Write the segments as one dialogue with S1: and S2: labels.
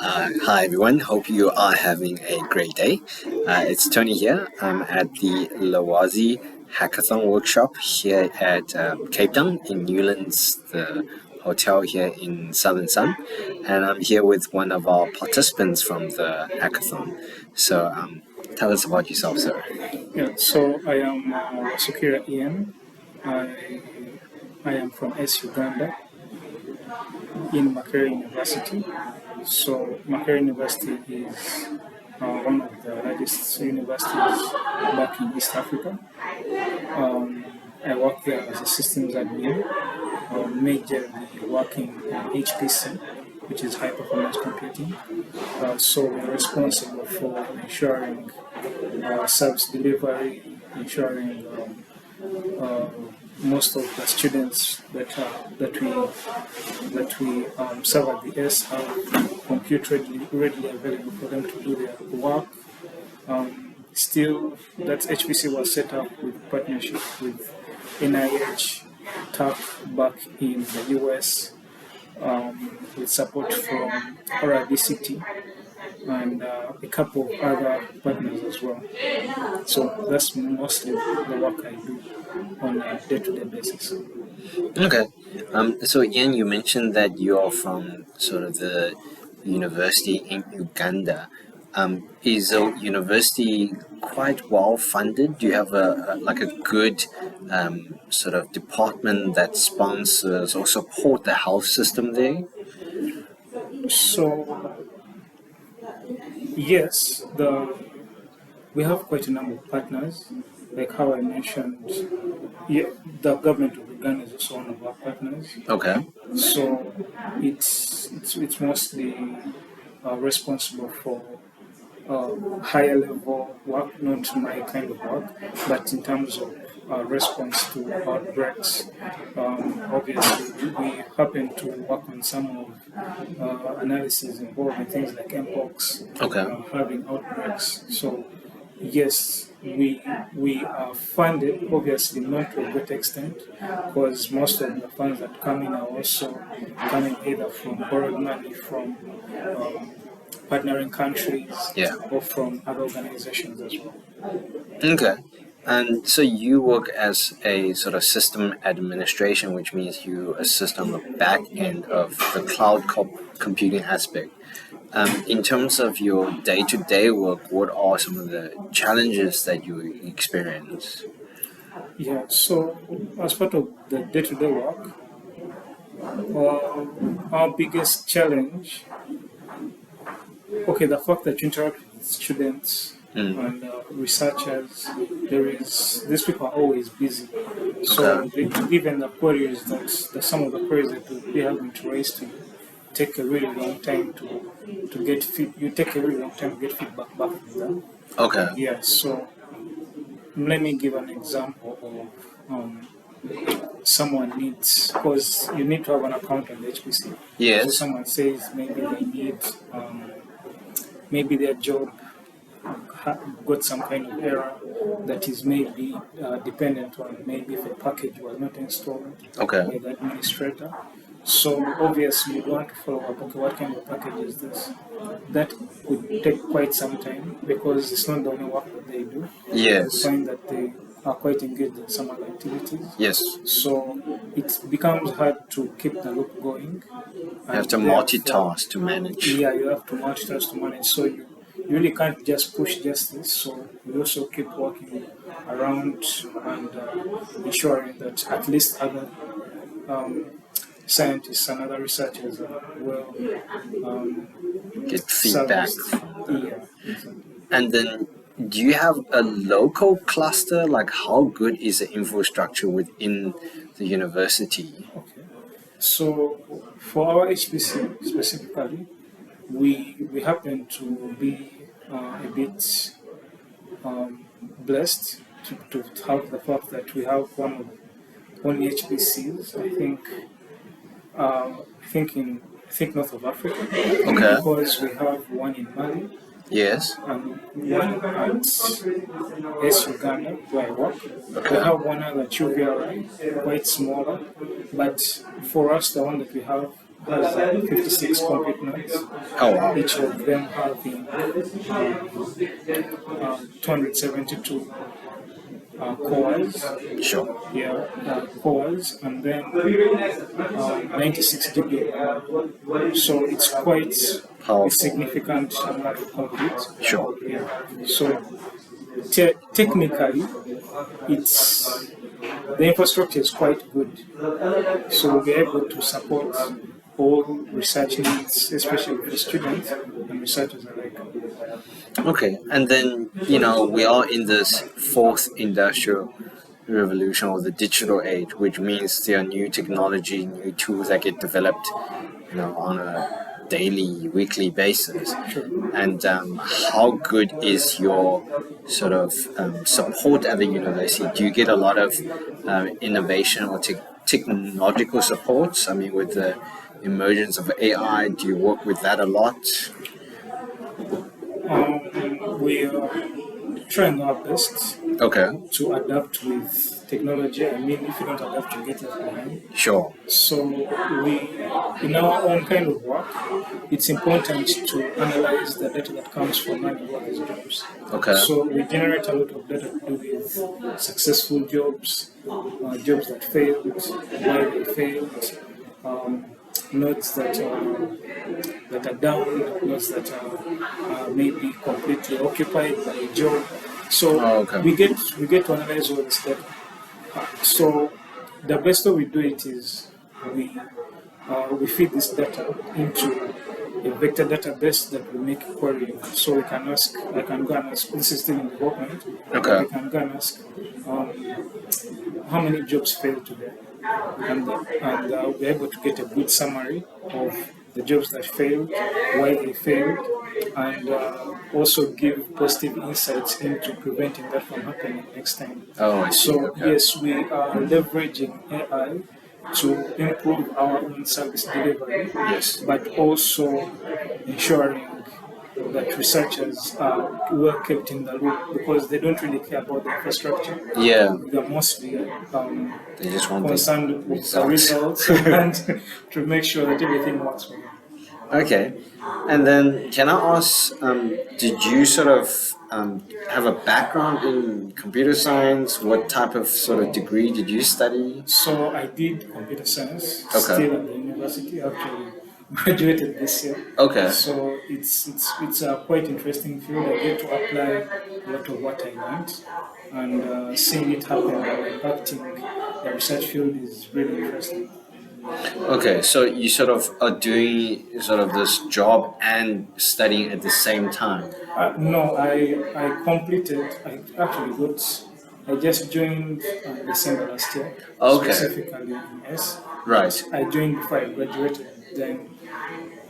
S1: Hi everyone, hope you are having a great day. It's Tony here. I'm at the Lawazi Hackathon Workshop here at Cape Town in Newlands, the hotel here in Southern Sun. And I'm here with one of our participants from the hackathon. So tell us about yourself, sir.
S2: Yeah, so I am Wasukira Ian. I, I am from Uganda in Makerere University. So Makerere University is one of the largest universities back in East Africa. Um, I work there as a systems admin, majorly working in HPC, which is high performance computing. So we're responsible for ensuring service delivery, ensuring uh, most of the students that we serve at the S have compute readily available for them to do their work. Still, that HPC was set up with partnership with NIH, TAC back in the US, with support from RIDCT and a couple of other partners as well. So that's mostly the work I do on a day-to-day basis.
S1: Okay. So Ian, you mentioned that you're from sort of the university in Uganda. Is the university quite well funded? Do you have a good sort of department that sponsors or support the health system there?
S2: So yes, we have quite a number of partners. Like how I mentioned, yeah, the government of Uganda is also one of our partners.
S1: Okay.
S2: So it's mostly responsible for higher level work, not my kind of work, but in terms of response to outbreaks. Obviously, we happen to work on some of analysis involving things like mpox,
S1: Okay.
S2: having outbreaks. So yes, we are funded, obviously not to a great extent, because most of the funds that come in are also coming either from borrowed money from partnering countries
S1: Yeah.
S2: or from other organizations as well.
S1: Okay. And so you work as a sort of system administration, which means you assist on the back end of the computing aspect. In terms of your day-to-day work, what are some of the challenges that you experience?
S2: Yeah, so as part of the day-to-day work, our biggest challenge, okay, the fact that you interact with students and researchers, these people are always busy. So
S1: Okay.
S2: even the queries some of the queries that we'll be having to raise to you take a really long time to get you take a really long time to get feedback back from them.
S1: Okay.
S2: Yeah, so let me give an example of someone needs, because you need to have an account on the HPC. So
S1: Yes.
S2: someone says maybe they need, maybe their job got some kind of error that is maybe dependent on maybe if a package was not installed
S1: Okay.
S2: by the administrator. So obviously you want to follow up, okay, what kind of package is this? That could take quite some time because it's not the only work that they do. You
S1: Yes.
S2: find that they are quite engaged in some other activities.
S1: Yes.
S2: So it becomes hard to keep the loop going.
S1: You have to
S2: Therefore,
S1: multitask to manage.
S2: yeah, you have to multitask to manage. So you really can't just push just this. So you also keep working around and ensuring that at least other scientists and other researchers are well
S1: Get feedback.
S2: serviced. Yeah, exactly.
S1: And then, do you have a local cluster? Like, how good is the infrastructure within the university?
S2: Okay. So for our HPC specifically, we happen to be a bit blessed to have the fact that we have one of only HPCs. I think north of Africa,
S1: Okay.
S2: because we have one in Mali
S1: Yes.
S2: and one at Uganda where I work. We have one other QVRI, quite smaller, but for us the one that we have has 56 compute nodes,
S1: Oh wow.
S2: each of them having 272 cores,
S1: Sure.
S2: yeah, cores, and then 96 GB. So it's quite a
S1: Powerful.
S2: significant amount of compute.
S1: Sure.
S2: Yeah. So technically, it's the infrastructure is quite good. So we'll be able to support all research needs, especially for students and researchers alike.
S1: Okay, and then we are in this fourth industrial revolution or the digital age, which means there are new technology, new tools that get developed, on a daily, weekly basis.
S2: Sure.
S1: And how good is your sort of support at the university? Do you get a lot of innovation or technological supports? I mean, with the emergence of AI, do you work with that a lot?
S2: We are trying our best
S1: Okay,
S2: to adapt with technology. I mean, if you don't adapt, you get left behind.
S1: sure.
S2: So we, in our own kind of work, it's important to analyze the data that comes from any of these jobs.
S1: Okay.
S2: So we generate a lot of data to do with successful jobs, jobs that failed, why they failed, um, notes that are down, notes that are maybe completely occupied by a job. So
S1: Oh, okay.
S2: we get to analyze all this data. So the best way we do it is we feed this data into a vector database that we make a query. So we can ask, I can go and ask, this is still in development,
S1: Okay.
S2: we can go and ask how many jobs failed today. And we'll be able to get a good summary of the jobs that failed, why they failed, and also give positive insights into preventing that from happening next time.
S1: Oh, I see.
S2: So
S1: Okay.
S2: yes, we are leveraging AI to improve our own service delivery,
S1: Yes.
S2: but also ensuring that researchers are well kept in the loop because they don't really care about the infrastructure.
S1: Yeah,
S2: They're mostly
S1: they just want the
S2: concerned with the
S1: results.
S2: results and to make sure that everything works well.
S1: Okay, and then can I ask, did you sort of have a background in computer science? What type of sort of degree did you study?
S2: So I did computer science
S1: Okay.
S2: still at the university. Actually, graduated this year.
S1: Okay.
S2: So it's a quite interesting field. I get to apply a lot of what I learned, and seeing it happen and impacting the research field is really interesting.
S1: Okay, so you sort of are doing sort of this job and studying at the same time.
S2: No, I completed. I actually got. I just joined December last year,
S1: Okay.
S2: specifically in S.
S1: Right.
S2: I joined before I graduated. Then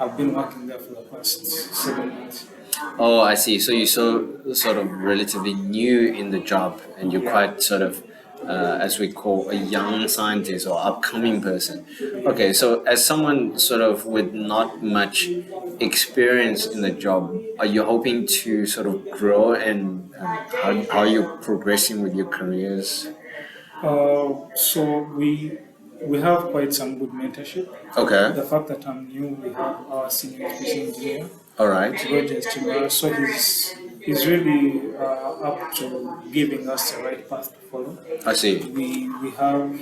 S2: I've been working there for the past 7 months.
S1: Oh, I see. So you're sort of relatively new in the job, and you're quite sort of, as we call, a young scientist or upcoming person. Okay, so as someone sort of with not much experience in the job, are you hoping to sort of grow, and how are you progressing with your careers?
S2: So we have quite some good mentorship.
S1: Okay.
S2: The fact that I'm new, we have our senior education engineer,
S1: All right.
S2: Roger Chimera, so he's really up to giving us the right path to follow.
S1: I see.
S2: We have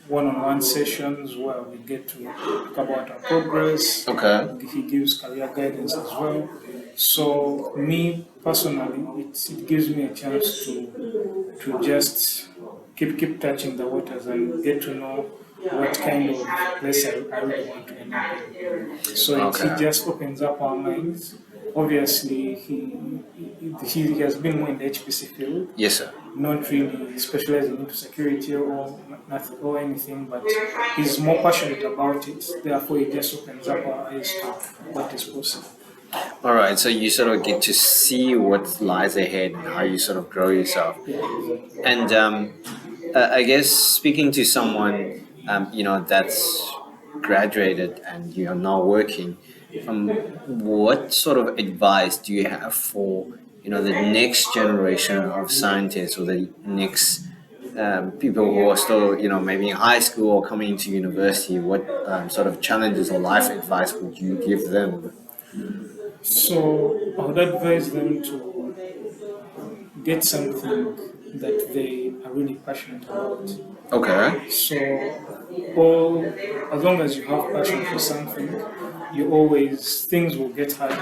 S2: one-on-one sessions where we get to talk about our progress.
S1: Okay.
S2: He gives career guidance as well. So me personally, it gives me a chance to just keep touching the waters and get to know what kind of place I really want to end up in. So it
S1: Okay.
S2: just opens up our minds. Obviously, he has been more in the HPC field,
S1: Yes, sir.
S2: not really specializing into security or nothing or anything, but he's more passionate about it. Therefore, it just opens up our eyes to what is possible.
S1: All right, so you sort of get to see what lies ahead and how you sort of grow yourself. And I guess speaking to someone, that's graduated and you're now working, what sort of advice do you have for, the next generation of scientists or the next people who are still, maybe in high school or coming into university, what sort of challenges or life advice would you give them?
S2: So I would advise them to get something that they are really passionate about.
S1: Okay.
S2: So, all as long as you have passion for something, you always things will get hard.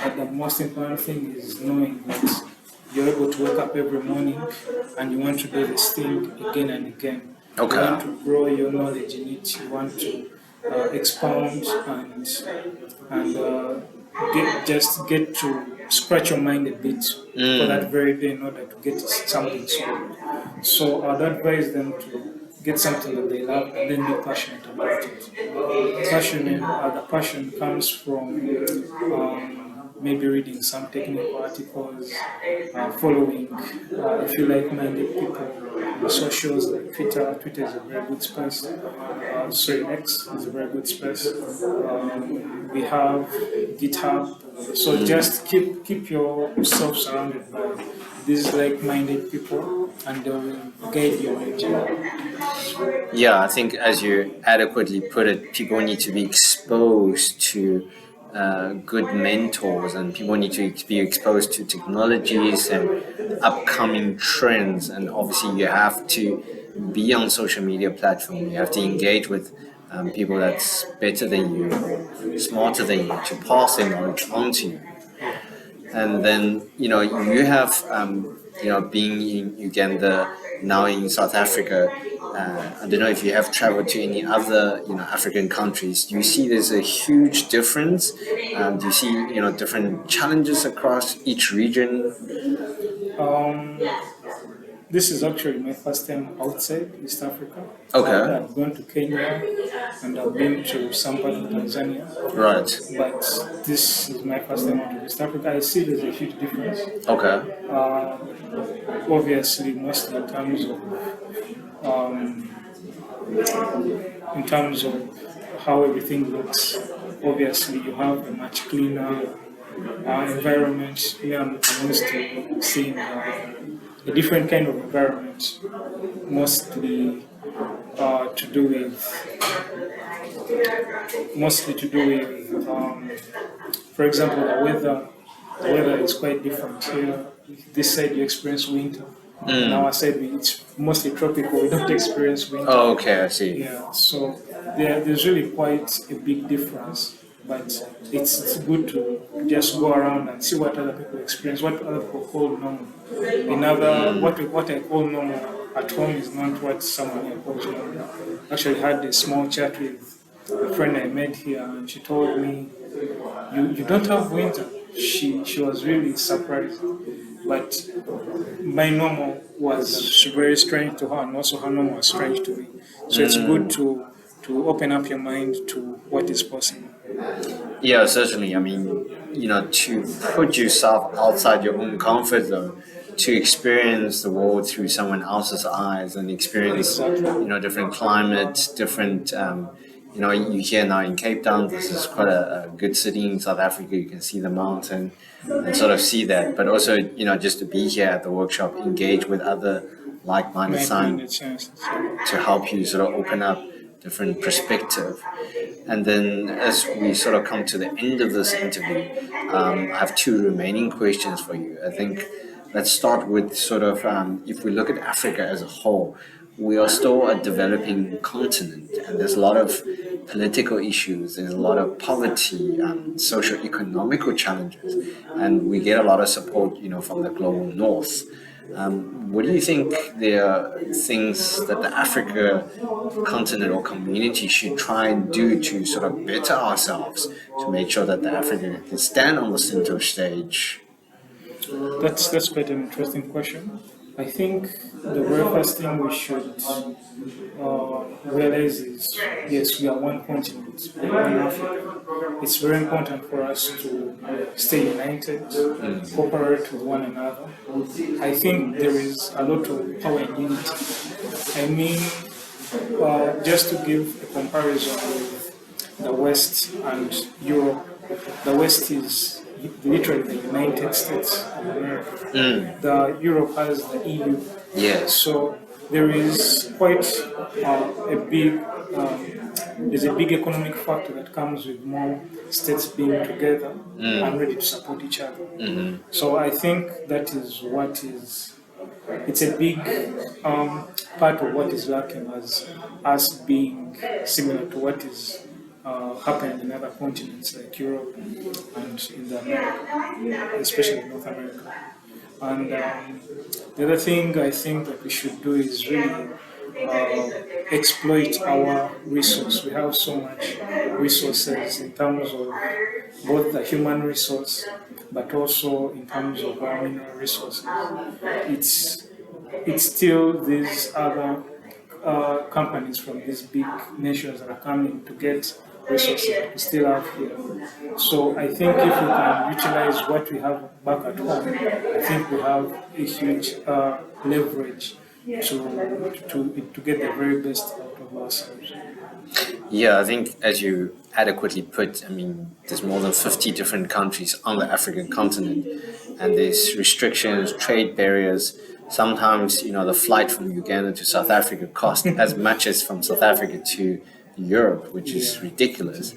S2: But the most important thing is knowing that you're able to wake up every morning and you want to do this thing again and again. You want
S1: Okay.
S2: to grow your knowledge in it. You want to expound and get to scratch your mind a bit for that very day in order to get something solid. So I'd advise them to get something that they love and then be passionate about it. The passion comes from maybe reading some technical articles, following if you like-minded people on socials like Twitter. Twitter is a very good space. Sorry, X is a very good space. We have GitHub. So just keep yourself surrounded by these like-minded people, and they will guide you on your journey.
S1: Yeah, I think as you adequately put it, people need to be exposed to good mentors, and people need to be exposed to technologies and upcoming trends. And obviously, you have to be on social media platform. You have to engage with people that's better than you or smarter than you to pass their knowledge on to you. And then you have being in Uganda, now in South Africa. I don't know if you have traveled to any other African countries. Do you see there's a huge difference? Do you see different challenges across each region?
S2: Um, this is actually my first time outside East Africa.
S1: Okay.
S2: I've gone to Kenya and I've been to some part of Tanzania,
S1: Right.
S2: but this is my first time out of East Africa. I see there's a huge difference.
S1: Okay.
S2: Obviously, mostly um, in terms of how everything looks. Obviously, you have a much cleaner environment. Me, I'm used to seeing a different kind of environment, mostly to do with for example, the weather. The weather is quite different here. This side you experience winter. On our side, it's mostly tropical. We don't experience winter.
S1: Oh, okay, I see.
S2: Yeah, so there's really quite a big difference, but it's good to just go around and see what other people experience, what other people call normal. What I call normal at home is not what someone here calls normal. Actually, had a small chat with a friend I met here, and she told me, "You don't have winter." She was really surprised, but my normal was very strange to her, and also her normal was strange to me. So it's good to open up your mind to what is possible.
S1: Yeah, certainly. I mean, to put yourself outside your own comfort zone, to experience the world through someone else's eyes and experience, different climates, different, you here now in Cape Town, this is quite a good city in South Africa. You can see the mountain and sort of see that. But also, just to be here at the workshop, engage with other like-minded scientists to help you sort of open up different perspective. And then as we sort of come to the end of this interview, I have two remaining questions for you. I think let's start with sort of if we look at Africa as a whole, we are still a developing continent, and there's a lot of political issues, there's a lot of poverty, socio-economical challenges, and we get a lot of support, from the global north. What do you think there are things that the Africa continent or community should try and do to sort of better ourselves to make sure that the Africa can stand on the center stage?
S2: That's quite an interesting question. I think the very first thing we should realize is yes, we are one continent, we are one Africa. It's very important for us to stay united, cooperate with one another. I think there is a lot of power in unity. I mean, just to give a comparison with the West and Europe, the West is literally the United States of America. The Europe has the EU.
S1: Yes.
S2: So there is quite a big there's a big economic factor that comes with more states being together and ready to support each other. So I think that is what is it's a big part of what is lacking as us being similar to what is happening in other continents like Europe and in the America, especially North America. And the other thing I think that we should do is really exploit our resource. We have so much resources in terms of both the human resource, but also in terms of our mineral resources. It's it's still these other companies from these big nations that are coming to get resources that we still have here. So I think if we can utilize what we have back at home, I think we have a huge leverage to get the very best out of ourselves.
S1: Yeah, I think as you adequately put, I mean, there's more than 50 different countries on the African continent, and there's restrictions, trade barriers. Sometimes, the flight from Uganda to South Africa costs as much as from South Africa to Europe, which is ridiculous.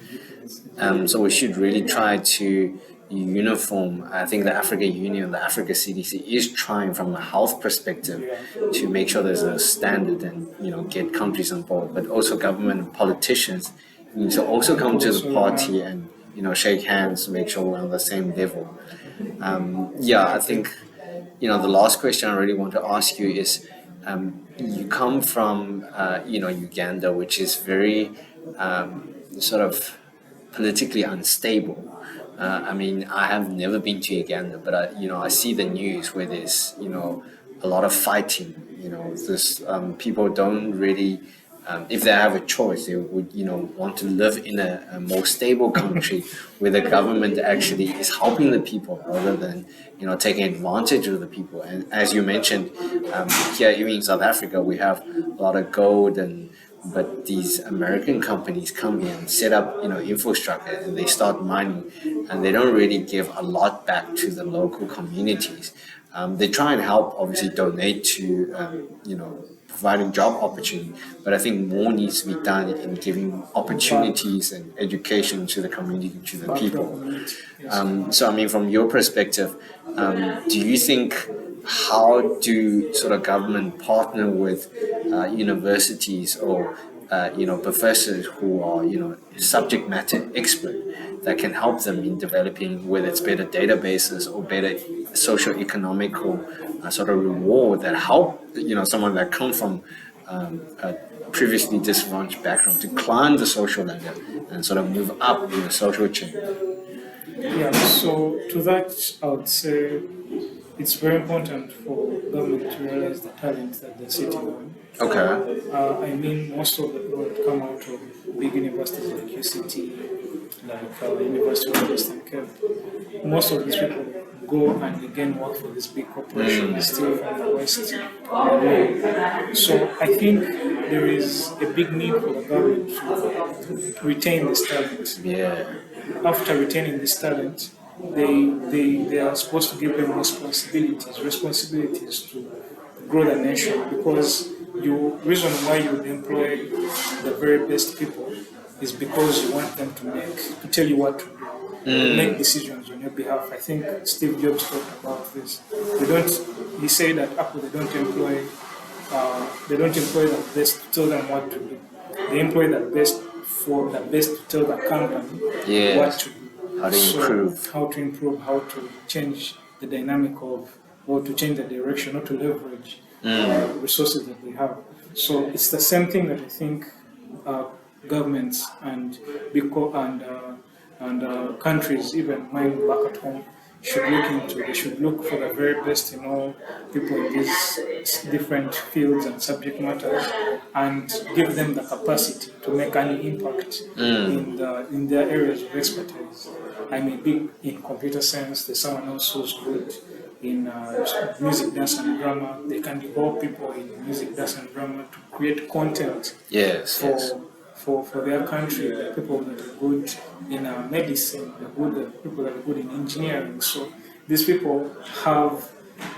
S1: So we should really try to uniform. I think the African Union, the Africa CDC is trying from a health perspective to make sure there's a standard and get countries on board, but also government and politicians need to also come to the party and shake hands, make sure we're on the same level. I think the last question I really want to ask you is, you come from Uganda, which is very sort of politically unstable. I mean, I have never been to Uganda, but I see the news where there's a lot of fighting. This people don't really, if they have a choice, they would want to live in a more stable country where the government actually is helping the people rather than taking advantage of the people. And as you mentioned, here even in South Africa, we have a lot of gold but these American companies come in, set up infrastructure, and they start mining, and they don't really give a lot back to the local communities. They try and help, obviously, donate to providing job opportunity, but I think more needs to be done in giving opportunities and education to the community, to the people. So, I mean, from your perspective, do you think how do sort of government partner with universities or professors who are subject matter expert that can help them in developing whether it's better databases or better social economical sort of reward that help someone that come from a previously disadvantaged background to climb the social ladder and sort of move up in the social chain.
S2: Yeah, so to that, I would say it's very important for government to realize the talent that they're sitting on.
S1: Okay.
S2: I mean, most of the people that come out of big universities like UCT, like University of Western Cape, most of these people go and again work for these big corporations still from the West. So I think there is a big need for the government to retain this talent.
S1: Yeah.
S2: After retaining this talent, they are supposed to give them responsibilities to grow the nation, because you reason why you would employ the very best people is because you want them to tell you what to do, make decisions on your behalf. I think Steve Jobs talked about this. He said that Apple they don't employ the best to tell them what to do. They employ the best for the best to tell the company what to do. How to improve, how to change the dynamic of, or to change the direction, or to leverage resources that we have. So it's the same thing that I think governments and countries, even mine back at home, should look into. They should look for the very best people in these different fields and subject matters, and give them the capacity to make any impact in their areas of expertise. I may be in computer science, there's someone else who's good in music, dance, and drama. They can develop people in music, dance, and drama to create content for their country. The people that are good in medicine, the people that are good in engineering. So these people have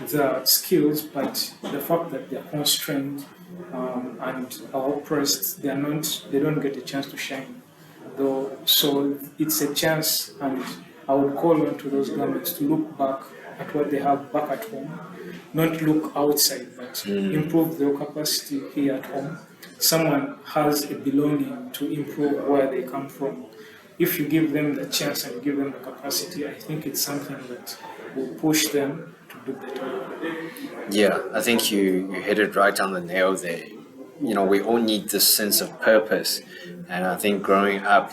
S2: the skills, but the fact that they are constrained and are oppressed, they don't get a chance to shine. Though, so it's a chance, and I would call on to those governments to look back at what they have back at home, not look outside, but improve their capacity here at home. Someone has a belonging to improve where they come from. If you give them the chance and you give them the capacity, I think it's something that will push them to do better.
S1: Yeah, I think you hit it right on the nail there. We all need this sense of purpose, and I think growing up,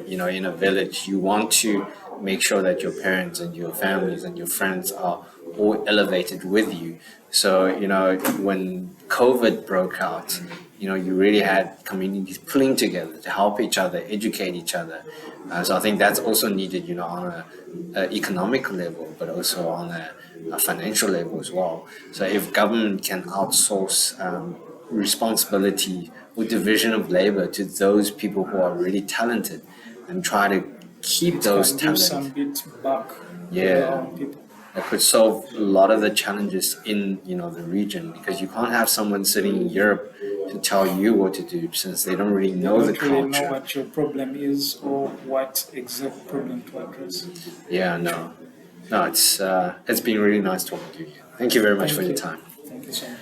S1: in a village, you want to make sure that your parents and your families and your friends are all elevated with you. So, when COVID broke out, you really had communities pulling together to help each other, educate each other. So I think that's also needed, on a economic level, but also on a financial level as well. So if government can outsource responsibility or division of labor to those people who are really talented and try to keep
S2: It
S1: those
S2: can give
S1: talent,
S2: some bit back to their
S1: yeah,
S2: own people.
S1: that could solve a lot of the challenges in the region, because you can't have someone sitting in Europe to tell you what to do, since they don't really
S2: They
S1: know the
S2: don't really know
S1: culture.
S2: what your problem is or what exact problem to address.
S1: Yeah, no, it's been really nice talking to you. Thank you very much for
S2: Thank
S1: your
S2: you.
S1: time.
S2: Thank you so much.